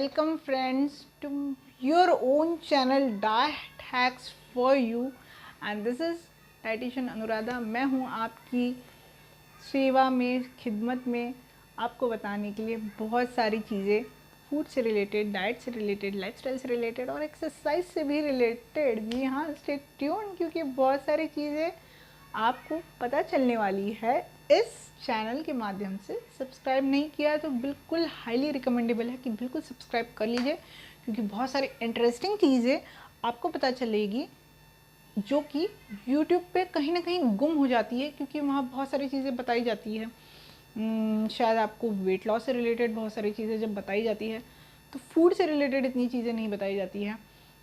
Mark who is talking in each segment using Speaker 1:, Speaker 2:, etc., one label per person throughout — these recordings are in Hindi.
Speaker 1: welcome friends to your own channel Diet Hacks for You and this is dietitian Anuradha. मैं हूँ आपकी सेवा में, खिदमत में, आपको बताने के लिए बहुत सारी चीज़ें फूड से रिलेटेड, डाइट से रिलेटेड, लाइफस्टाइल से रिलेटेड और एक्सरसाइज से भी रिलेटेड। जी हाँ, स्टे ट्यून क्योंकि बहुत सारी चीज़ें आपको पता चलने वाली है इस चैनल के माध्यम से। सब्सक्राइब नहीं किया तो बिल्कुल हाईली रिकमेंडेबल है कि बिल्कुल सब्सक्राइब कर लीजिए क्योंकि बहुत सारी इंटरेस्टिंग चीज़ें आपको पता चलेगी जो कि YouTube पे कहीं ना कहीं गुम हो जाती है क्योंकि वहाँ बहुत सारी चीज़ें बताई जाती है। शायद आपको वेट लॉस से रिलेटेड बहुत सारी चीज़ें जब बताई जाती है तो फूड से रिलेटेड इतनी चीज़ें नहीं बताई जाती हैं,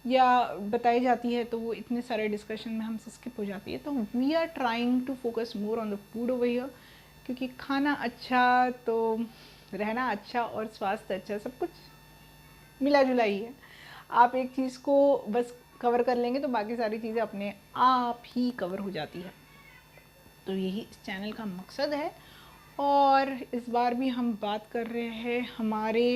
Speaker 1: या बताई जाती है तो वो इतने सारे डिस्कशन में हमसे स्किप हो जाती है। तो we are trying to focus more on the food over here क्योंकि खाना अच्छा तो रहना अच्छा और स्वास्थ्य अच्छा, सब कुछ मिला जुला ही है। आप एक चीज़ को बस कवर कर लेंगे तो बाकी सारी चीज़ें अपने आप ही कवर हो जाती है। तो यही इस चैनल का मकसद है और इस बार भी हम बात कर रहे हैं हमारे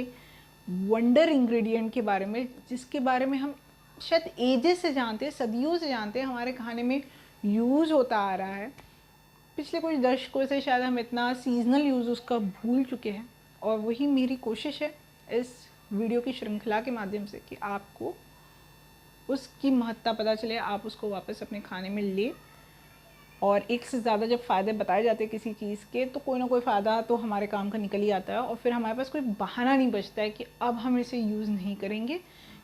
Speaker 1: वंडर इंग्रेडिएंट के बारे में, जिसके बारे में हम शायद एजेस से जानते हैं, सदियों से जानते हैं, हमारे खाने में यूज़ होता आ रहा है। पिछले कुछ दशकों से शायद हम इतना सीजनल यूज़ उसका भूल चुके हैं और वही मेरी कोशिश है इस वीडियो की श्रृंखला के माध्यम से कि आपको उसकी महत्ता पता चले, आप उसको वापस अपने खाने में ले। और एक से ज़्यादा जब फ़ायदे बताए जाते हैं किसी चीज़ के तो कोई ना कोई फ़ायदा तो हमारे काम का निकल ही आता है और फिर हमारे पास कोई बहाना नहीं बचता है कि अब हम इसे यूज़ नहीं करेंगे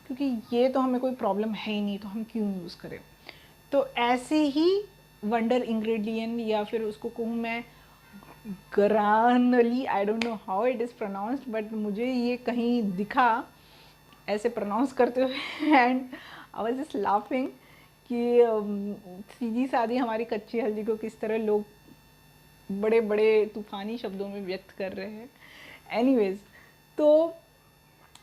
Speaker 1: क्योंकि ये तो हमें कोई प्रॉब्लम है ही नहीं, तो हम क्यों यूज़ करें। तो ऐसे ही वंडर इंग्रेडिएंट, या फिर उसको कहूँ मैं ग्रानली, I don't know how it is pronounced, but मुझे ये कहीं दिखा ऐसे प्रोनाउंस करते हुए and I was just laughing कि सीधी सादी हमारी कच्ची हल्दी को किस तरह लोग बड़े बड़े तूफ़ानी शब्दों में व्यक्त कर रहे हैं। एनीवेज, तो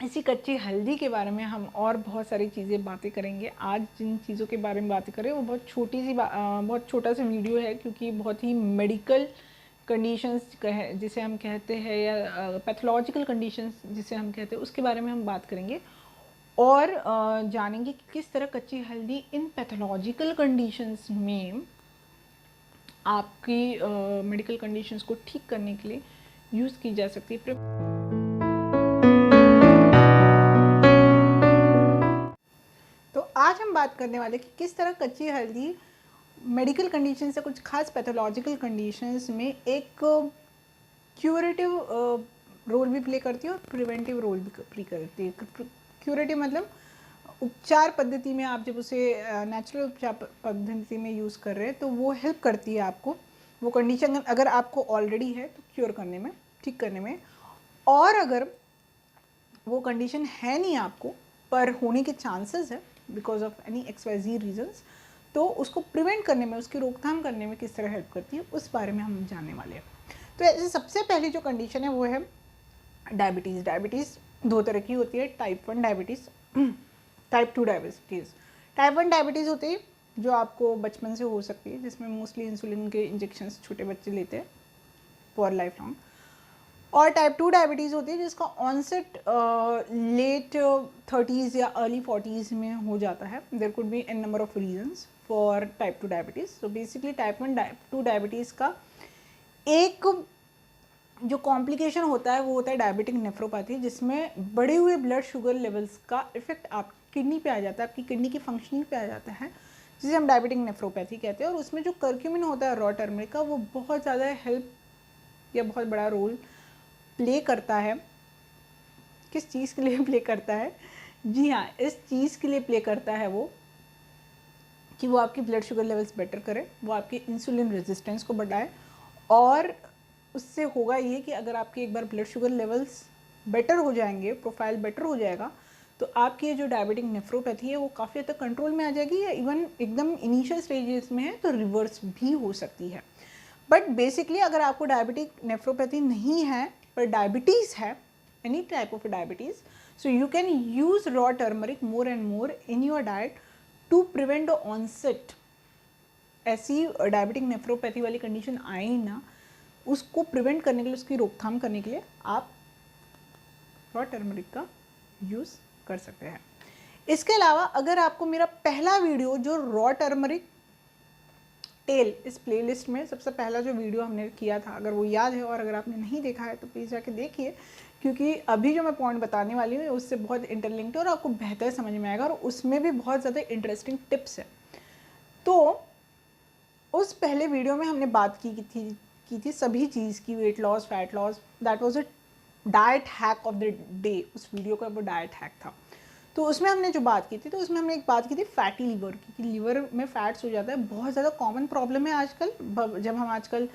Speaker 1: इसी कच्ची हल्दी के बारे में हम और बहुत सारी चीज़ें बातें करेंगे। आज जिन चीज़ों के बारे में बातें करें वो बहुत छोटी सी बहुत छोटा सा वीडियो है क्योंकि बहुत ही मेडिकल कंडीशंस जिसे हम कहते हैं, या पैथोलॉजिकल कंडीशंस जिसे हम कहते हैं, उसके बारे में हम बात करेंगे और जानेंगे कि किस तरह कच्ची हल्दी इन पैथोलॉजिकल कंडीशंस में आपकी मेडिकल कंडीशंस को ठीक करने के लिए यूज़ की जा सकती है। तो आज हम बात करने वाले कि किस तरह कच्ची हल्दी मेडिकल कंडीशन से कुछ खास पैथोलॉजिकल कंडीशंस में एक क्यूरेटिव रोल भी प्ले करती है और प्रिवेंटिव रोल भी प्ले करती है। क्यूरेटिव मतलब उपचार पद्धति में आप जब उसे नेचुरल उपचार पद्धति में यूज़ कर रहे हैं तो वो हेल्प करती है आपको वो कंडीशन अगर आपको ऑलरेडी है तो क्योर करने में, ठीक करने में, और अगर वो कंडीशन है नहीं आपको पर होने के चांसेस है because of any XYZ reasons, तो उसको प्रिवेंट करने में, उसकी रोकथाम करने में किस तरह हेल्प करती है उस बारे में हम जानने वाले हैं। तो ऐसे सबसे पहली जो कंडीशन है वो है डायबिटीज़। डायबिटीज़ दो तरह की होती है, type 1 diabetes, type 2 diabetes. Type 1 diabetes होती है जो आपको बचपन से हो सकती है, जिसमें मोस्टली इंसुलिन के इंजेक्शंस छोटे बच्चे लेते हैं फॉर लाइफ लॉन्ग। और टाइप 2 डायबिटीज़ होती है जिसका ऑनसेट लेट 30s या अर्ली 40s में हो जाता है। There could be an number of reasons for type 2 diabetes. So basically type 1 type 2 diabetes का एक जो कॉम्प्लिकेशन होता है वो होता है डायबिटिक नेफ्रोपैथी, जिसमें बढ़े हुए ब्लड शुगर लेवल्स का इफेक्ट आपकी किडनी पे आ जाता है, आपकी किडनी की फंक्शनिंग पे आ जाता है, जिसे हम डायबिटिक नेफ्रोपैथी कहते हैं। और उसमें जो कर्क्यूमिन होता है रॉ टर्मरिक का, वो बहुत ज़्यादा हेल्प या बहुत बड़ा रोल प्ले करता है। किस चीज़ के लिए प्ले करता है? जी हाँ, इस चीज़ के लिए प्ले करता है वो कि वो आपकी ब्लड शुगर लेवल्स बेटर करे, वो आपकी इंसुलिन रेजिस्टेंस को बढ़ाए, और उससे होगा ये कि अगर आपके एक बार ब्लड शुगर लेवल्स बेटर हो जाएंगे, प्रोफाइल बेटर हो जाएगा, तो आपकी जो डायबिटिक नेफ्रोपैथी है वो काफ़ी हद तक कंट्रोल में आ जाएगी, या इवन एकदम इनिशियल स्टेजेस में है तो रिवर्स भी हो सकती है। बट बेसिकली अगर आपको डायबिटिक नेफ्रोपैथी नहीं है पर डायबिटीज़ है, any type of diabetes, so you can use raw turmeric more and more in your diet to prevent the onset. ऐसी डायबिटिक नेफ्रोपैथी वाली कंडीशन आए ही ना, उसको प्रिवेंट करने के लिए, उसकी रोकथाम करने के लिए आप रॉ टर्मरिक का यूज़ कर सकते हैं। इसके अलावा अगर आपको मेरा पहला वीडियो जो रॉ टर्मरिक टेल, इस प्लेलिस्ट में सबसे पहला जो वीडियो हमने किया था, अगर वो याद है और अगर आपने नहीं देखा है तो प्लीज़ जाके देखिए, क्योंकि अभी जो मैं पॉइंट बताने वाली हूँ उससे बहुत इंटरलिंक्ड है और आपको बेहतर समझ में आएगा और उसमें भी बहुत ज़्यादा इंटरेस्टिंग टिप्स है। तो उस पहले वीडियो में हमने बात की थी सभी चीज़ की, weight loss, fat loss, that was a diet hack of the day. उस वीडियो का वो डाइट हैक था। तो उसमें हमने जो बात की थी, तो उसमें हमने एक बात की थी फैटी लीवर की, कि लीवर में फैट्स हो जाता है। बहुत ज़्यादा कॉमन प्रॉब्लम है आजकल। जब हम आजकल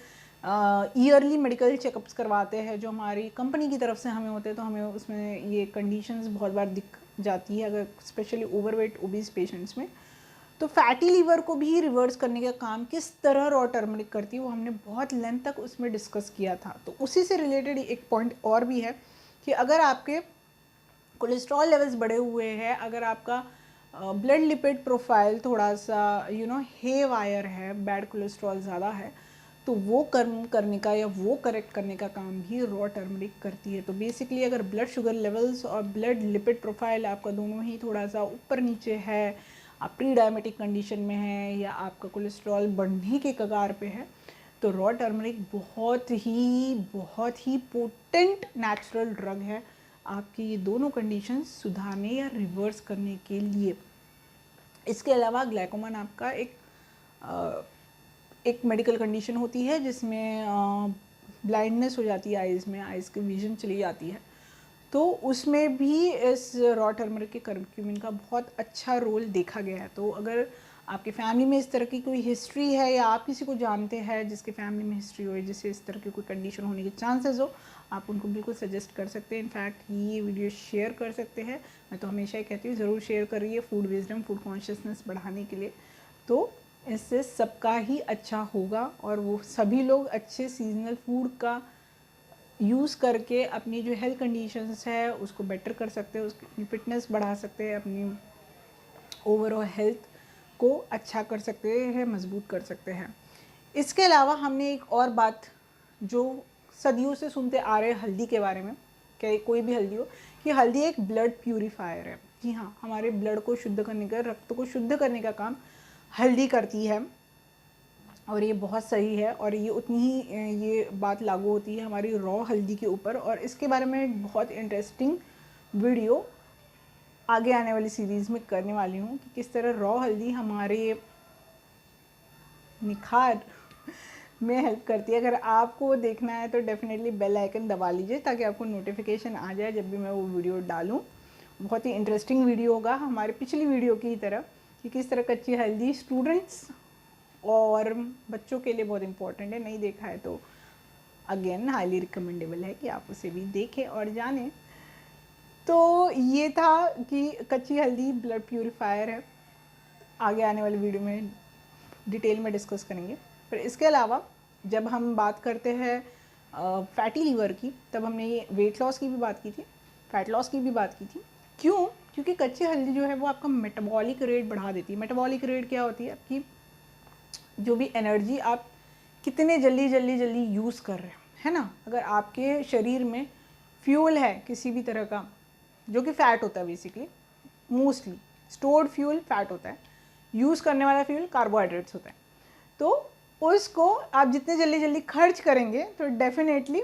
Speaker 1: ईयरली मेडिकल चेकअप्स करवाते हैं जो हमारी कंपनी की तरफ से हमें होते हैं, तो हमें उसमें ये कंडीशंस बहुत बार दिख जाती है, अगर स्पेशली ओवरवेट ओबीज पेशेंट्स में। तो फैटी लीवर को भी रिवर्स करने का काम किस तरह रॉ टर्मरिक करती है, वो हमने बहुत लेंथ तक उसमें डिस्कस किया था। तो उसी से रिलेटेड एक पॉइंट और भी है कि अगर आपके कोलेस्ट्रॉल लेवल्स बढ़े हुए हैं, अगर आपका ब्लड लिपिड प्रोफाइल थोड़ा सा हे वायर है, बैड कोलेस्ट्रॉल ज़्यादा है, तो वो कम करने का या वो करेक्ट करने का काम भी रॉ टर्मरिक करती है। तो बेसिकली अगर ब्लड शुगर लेवल्स और ब्लड लिपिड प्रोफाइल आपका दोनों ही थोड़ा सा ऊपर नीचे है, आप प्री डायबिटिक कंडीशन में है या आपका कोलेस्ट्रॉल बढ़ने के कगार पे है, तो रॉ टर्मरिक बहुत ही पोटेंट नेचुरल ड्रग है आपकी ये दोनों कंडीशंस सुधारने या रिवर्स करने के लिए। इसके अलावा ग्लाइकोमा नाम का एक मेडिकल कंडीशन होती है जिसमें ब्लाइंडनेस हो जाती है आइज़ में, आइज़ की विजन चली जाती है। तो उसमें भी इस रॉ टर्मरिक के करक्यूमिन का बहुत अच्छा रोल देखा गया है। तो अगर आपकी फैमिली में इस तरह की कोई हिस्ट्री है या आप किसी को जानते हैं जिसके फैमिली में हिस्ट्री हो, जिससे इस तरह की कोई कंडीशन होने के चांसेस हो, आप उनको बिल्कुल सजेस्ट कर सकते हैं। इनफैक्ट ये वीडियो शेयर कर सकते हैं। मैं तो हमेशा ही कहती हूँ ज़रूर शेयर करिए, फूड विजडम, फूड कॉन्शियसनेस बढ़ाने के लिए। तो इससे सबका ही अच्छा होगा और वो सभी लोग अच्छे सीजनल फूड का यूज़ करके अपनी जो हेल्थ कंडीशंस है उसको बेटर कर सकते हैं, उसकी फिटनेस बढ़ा सकते हैं, अपनी ओवरऑल हेल्थ को अच्छा कर सकते हैं, मजबूत कर सकते हैं। इसके अलावा हमने एक और बात जो सदियों से सुनते आ रहे हैं हल्दी के बारे में, क्या कोई भी हल्दी हो, कि हल्दी एक ब्लड प्यूरीफायर है। जी हाँ, हमारे ब्लड को शुद्ध करने का, रक्त को शुद्ध करने का काम हल्दी करती है और ये बहुत सही है। और ये उतनी ही ये बात लागू होती है हमारी रॉ हल्दी के ऊपर। और इसके बारे में एक बहुत इंटरेस्टिंग वीडियो आगे आने वाली सीरीज़ में करने वाली हूँ कि किस तरह रॉ हल्दी हमारे निखार में हेल्प करती है। अगर आपको देखना है तो डेफिनेटली बेल आइकन दबा लीजिए ताकि आपको नोटिफिकेशन आ जाए जब भी मैं वो वीडियो डालूँ। बहुत ही इंटरेस्टिंग वीडियो होगा हमारे पिछली वीडियो की तरह, कि किस तरह कच्ची हल्दी स्टूडेंट्स और बच्चों के लिए बहुत इंपॉर्टेंट है। नहीं देखा है तो अगेन हाईली रिकमेंडेबल है कि आप उसे भी देखें और जानें। तो ये था कि कच्ची हल्दी ब्लड प्यूरीफायर है। आगे आने वाली वीडियो में डिटेल में डिस्कस करेंगे। पर इसके अलावा जब हम बात करते हैं फैटी लीवर की, तब हमने ये वेट लॉस की भी बात की थी, फैट लॉस की भी बात की थी। क्यों? क्योंकि कच्ची हल्दी जो है वो आपका मेटाबॉलिक रेट बढ़ा देती है। मेटाबॉलिक रेट क्या होती है? आपकी जो भी एनर्जी आप कितने जल्दी यूज़ कर रहे हैं, है ना। अगर आपके शरीर में फ्यूल है किसी भी तरह का जो कि फ़ैट होता है, basically mostly stored fuel fat होता है, यूज़ करने वाला फ्यूल कार्बोहाइड्रेट्स होता है। तो उसको आप जितने जल्दी खर्च करेंगे तो डेफिनेटली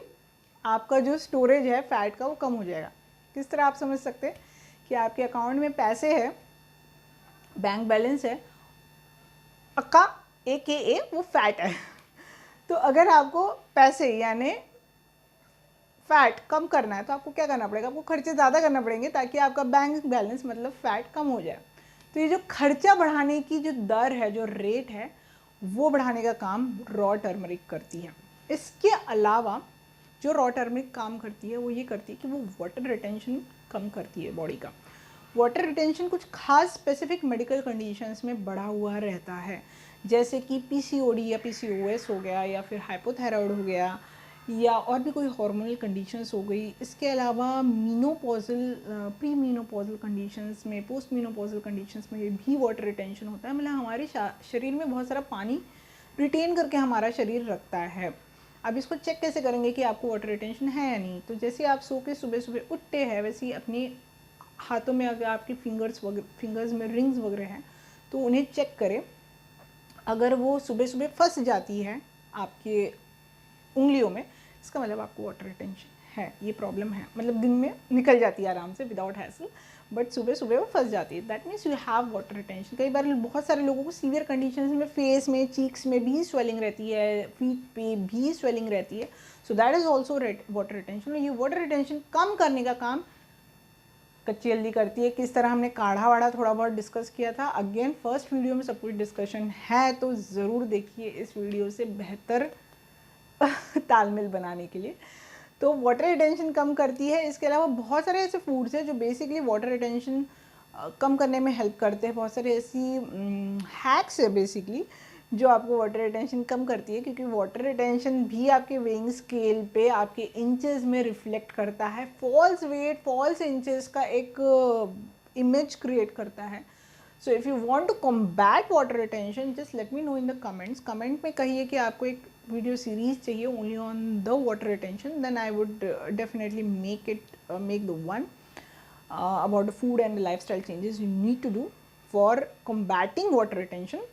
Speaker 1: आपका जो स्टोरेज है फ़ैट का वो कम हो जाएगा। किस तरह आप समझ सकते हैं कि आपके अकाउंट में पैसे है, बैंक बैलेंस है, अक्का AKA वो फैट है। तो अगर आपको पैसे यानी फैट कम करना है तो आपको क्या करना पड़ेगा? आपको खर्चे ज़्यादा करना पड़ेंगे ताकि आपका बैंक बैलेंस मतलब फ़ैट कम हो जाए। तो ये जो खर्चा बढ़ाने की जो दर है, जो रेट है, वो बढ़ाने का काम रॉ टर्मरिक करती है। इसके अलावा जो रॉ टर्मरिक काम करती है वो ये करती है कि वो वाटर रिटेंशन कम करती है बॉडी का। वाटर रिटेंशन कुछ खास स्पेसिफिक मेडिकल कंडीशंस में बढ़ा हुआ रहता है, जैसे कि PCOD या PCOS हो गया, या फिर हाइपोथायराइड हो गया, या और भी कोई हार्मोनल कंडीशंस हो गई। इसके अलावा मीनोपॉजल, प्री मीनोपॉजल कंडीशंस में, पोस्ट मीनोपॉजल कंडीशंस में भी वाटर रिटेंशन होता है। मतलब हमारे शरीर में बहुत सारा पानी रिटेन करके हमारा शरीर रखता है। अब इसको चेक कैसे करेंगे कि आपको वाटर रिटेंशन है या नहीं? तो जैसे आप सो के सुबह सुबह उठते हैं वैसे ही अपनी हाथों में अगर आपकी फिंगर्स में रिंग्स वगैरह हैं तो उन्हें चेक करें। अगर वो सुबह सुबह फंस जाती है आपके उंगलियों में, इसका मतलब आपको वाटर रिटेंशन है, ये प्रॉब्लम है। मतलब दिन में निकल जाती है आराम से विदाउट हैसल, बट सुबह सुबह वो फंस जाती है, that means you have water retention. कई बार बहुत सारे लोगों को सीवियर कंडीशंस में फेस में, चीक्स में भी स्वेलिंग रहती है, फीट पे भी स्वेलिंग रहती है, so that is also water retention. ये वाटर रिटेंशन कम करने का काम कच्ची हल्दी करती है। किस तरह हमने काढ़ा वाढ़ा थोड़ा बहुत डिस्कस किया था, अगेन फर्स्ट वीडियो में सब कुछ डिस्कशन है, तो ज़रूर देखिए इस वीडियो से बेहतर तालमेल बनाने के लिए। तो वाटर रिटेंशन कम करती है। इसके अलावा बहुत सारे ऐसे फूड्स हैं जो बेसिकली वाटर रिटेंशन कम करने में हेल्प करते हैं। बहुत सारे ऐसी हैक्स है बेसिकली जो आपको वाटर रिटेंशन कम करती है, क्योंकि वाटर रिटेंशन भी आपके वेइंग स्केल पे आपके इंचेस में रिफ्लेक्ट करता है। फॉल्स वेट, फॉल्स इंचेस का एक इमेज क्रिएट करता है। So if you want to combat water retention, just let me know in the comments. Comment में कहिए कि आपको एक वीडियो सीरीज चाहिए only on the water retention, then I would definitely make the one about the food and the lifestyle changes you need to do for combating water retention.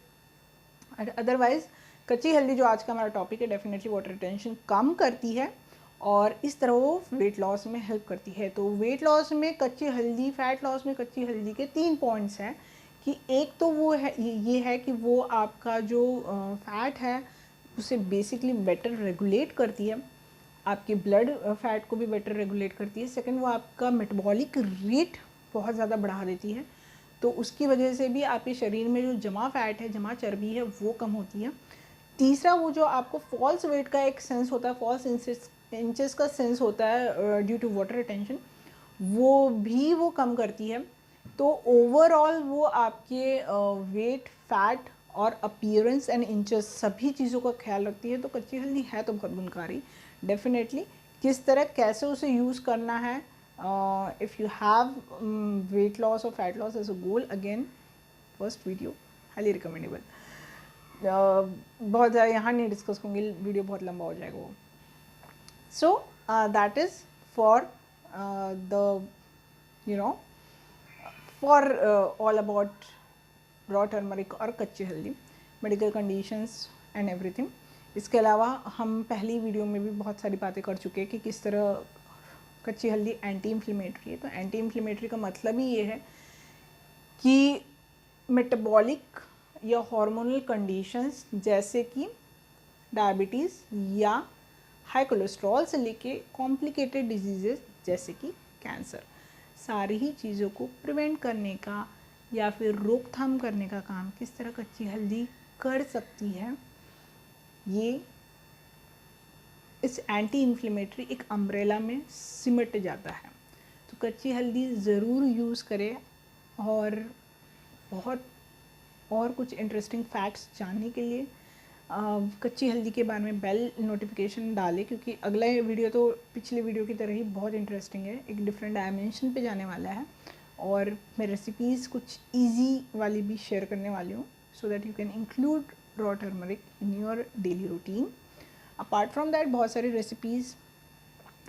Speaker 1: Otherwise कच्ची हल्दी जो आज का हमारा टॉपिक है, डेफिनेटली वाटर रिटेंशन कम करती है और इस तरह वो वेट लॉस में हेल्प करती है। तो वेट लॉस में कच्ची हल्दी, फैट लॉस में कच्ची हल्दी के 3 पॉइंट्स हैं कि एक तो वो है, ये है कि वो आपका जो फैट है उसे बेसिकली बेटर रेगुलेट करती है, आपके ब्लड फैट को भी बेटर रेगुलेट करती है। सेकंड, वो आपका मेटाबॉलिक रेट बहुत ज़्यादा बढ़ा देती है, तो उसकी वजह से भी आपके शरीर में जो जमा फैट है, जमा चर्बी है, वो कम होती है। तीसरा, वो जो आपको फॉल्स वेट का एक सेंस होता है, फॉल्स इंचेस का सेंस होता है ड्यू टू वाटर रिटेंशन, वो कम करती है। तो ओवरऑल वो आपके वेट, फैट और अपीयरेंस एंड इंचेस सभी चीज़ों का ख्याल रखती है। तो कच्ची हल्दी है तो बहुत गुणकारी डेफिनेटली। किस तरह, कैसे उसे यूज़ करना है, if you have weight loss और fat loss as a goal, again first video highly recommendable. बहुत ज़्यादा यहाँ नहीं डिस्कस करूँगी, वीडियो बहुत लंबा हो जाएगा वो। So that is for the for all about raw turmeric और कच्ची हल्दी, मेडिकल कंडीशंस एंड एवरीथिंग। इसके अलावा हम पहली वीडियो में भी बहुत सारी बातें कर चुके हैं कि किस तरह कच्ची हल्दी एंटी इन्फ्लेमेटरी है। तो एंटी इन्फ्लेमेटरी का मतलब ही ये है कि मेटाबॉलिक या हार्मोनल कंडीशंस जैसे कि डायबिटीज़ या हाई कोलेस्ट्रॉल से लेके कॉम्प्लिकेटेड डिजीज़ेस जैसे कि कैंसर, सारी ही चीज़ों को प्रिवेंट करने का या फिर रोकथाम करने का काम किस तरह कच्ची हल्दी कर सकती है, ये इस एंटी इन्फ्लेमेटरी एक अम्ब्रेला में सिमट जाता है। तो कच्ची हल्दी ज़रूर यूज़ करें। और बहुत और कुछ इंटरेस्टिंग फैक्ट्स जानने के लिए कच्ची हल्दी के बारे में बेल नोटिफिकेशन डालें, क्योंकि अगला वीडियो तो पिछले वीडियो की तरह ही बहुत इंटरेस्टिंग है, एक डिफरेंट डायमेंशन पे जाने वाला है। और मैं रेसिपीज़ कुछ इजी वाली भी शेयर करने वाली हूँ, so that you can include raw turmeric in your daily routine. Apart from that बहुत सारी रेसिपीज़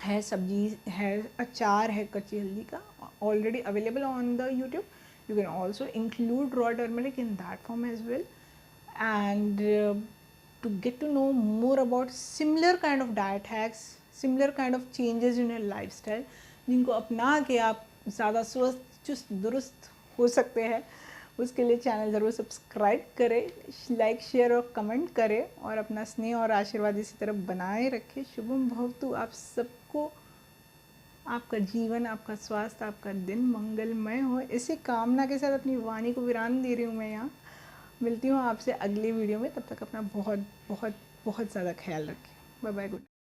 Speaker 1: है, सब्जी है, अचार है कच्ची हल्दी का already available on the YouTube. You can also include raw turmeric in that form as well. And to get to know more about similar kind of diet hacks, similar kind of changes in your lifestyle, जिनको अपना के आप ज़्यादा स्वस्थ, चुस्त दुरुस्त हो सकते हैं, उसके लिए चैनल ज़रूर सब्सक्राइब करें, लाइक, शेयर और कमेंट करें और अपना स्नेह और आशीर्वाद इसी तरह बनाए रखें। शुभम भवतु। आप सबको, आपका जीवन, आपका स्वास्थ्य, आपका दिन मंगलमय हो, इसी कामना के साथ अपनी वाणी को विराम दे रही हूँ मैं यहाँ। मिलती हूँ आपसे अगली वीडियो में, तब तक अपना बहुत बहुत बहुत ज़्यादा ख्याल रखें। Bye bye, good.